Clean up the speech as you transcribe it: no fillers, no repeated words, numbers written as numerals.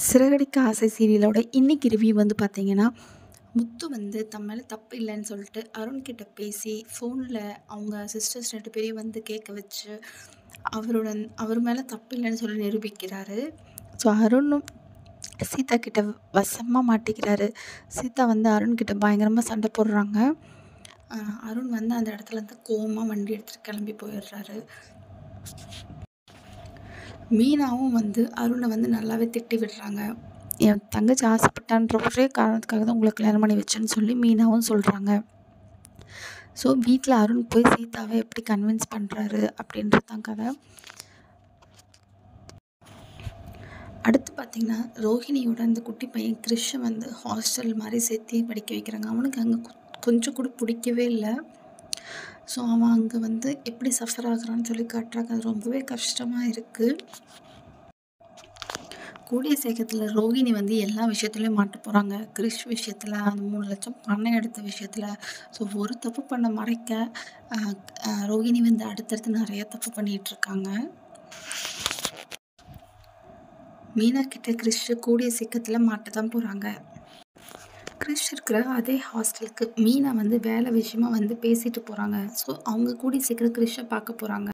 சிறகடிக்க ஆசை சீரியலோட இன்னைக்கு ரிவ்யூ வந்து பார்த்தீங்கன்னா, முத்து வந்து தன் மேல தப்பு இல்லன்னு சொல்லிட்டு அருண்கிட்ட பேசி ஃபோன்ல அவங்க சிஸ்டர்ஸ் 2 பேரையும் வந்து கேட்க வச்சு, அவர் மேல தப்பு இல்லன்னு சொல்லி நிரூபிக்கிறாரு. ஸோ அருணும் சீதா கிட்ட வசமா மாட்டிக்கிறாரு. சீதா வந்து அருண்கிட்ட பயங்கரமா சண்டை போடுறாங்க. அருண் வந்து அந்த இடத்துலருந்து கோவமா வண்டி எடுத்துட்டு கிளம்பி போயிடுறாரு. மீனாவும் வந்து அருணை வந்து நல்லாவே திட்டி விடுறாங்க. என் தங்கச்சி ஆசைப்பட்டான்ற ஒரே காரணத்துக்காக தான் உங்களை கல்யாணம் பண்ணி வச்சேன்னு சொல்லி மீனாவும் சொல்கிறாங்க. ஸோ வீட்டில் அருண் போய் சீதாவை எப்படி கன்வின்ஸ் பண்ணுறாரு அப்படின்றது தான் கதை. அடுத்து பார்த்திங்கன்னா, ரோஹிணியோட அந்த குட்டி பையன் கிறிஷை வந்து ஹாஸ்டல் மாதிரி சேர்த்து படிக்க வைக்கிறாங்க. அவனுக்கு அங்கே கொஞ்சம் கூட பிடிக்கவே இல்லை. ஸோ அவன் அங்கே வந்து எப்படி சஃபர் ஆகுறான்னு சொல்லி காட்டுறாங்க. அது ரொம்பவே கஷ்டமாக இருக்குது. கூடிய சீக்கிரத்தில் ரோகிணி வந்து எல்லா விஷயத்துலையும் மாட்ட போகிறாங்க. கிறிஷ் விஷயத்தில், அந்த 3 லட்சம் பணம் எடுத்த விஷயத்தில். ஸோ ஒரு தப்பு பண்ண மறைக்க ரோகிணி வந்து அடுத்தடுத்து நிறைய தப்பு பண்ணிகிட்ருக்காங்க. மீனா கிட்ட கிறிஷ் கூடிய சீக்கிரத்தில் மாட்ட தான் போகிறாங்க. கிறிஷ் இருக்கிற அதே ஹாஸ்டலுக்கு மீனா வந்து வேலை விஷயமா வந்து பேசிட்டு போகிறாங்க. ஸோ அவங்க கூடிய சீக்கிரம் கிறிஷை பார்க்க போகிறாங்க.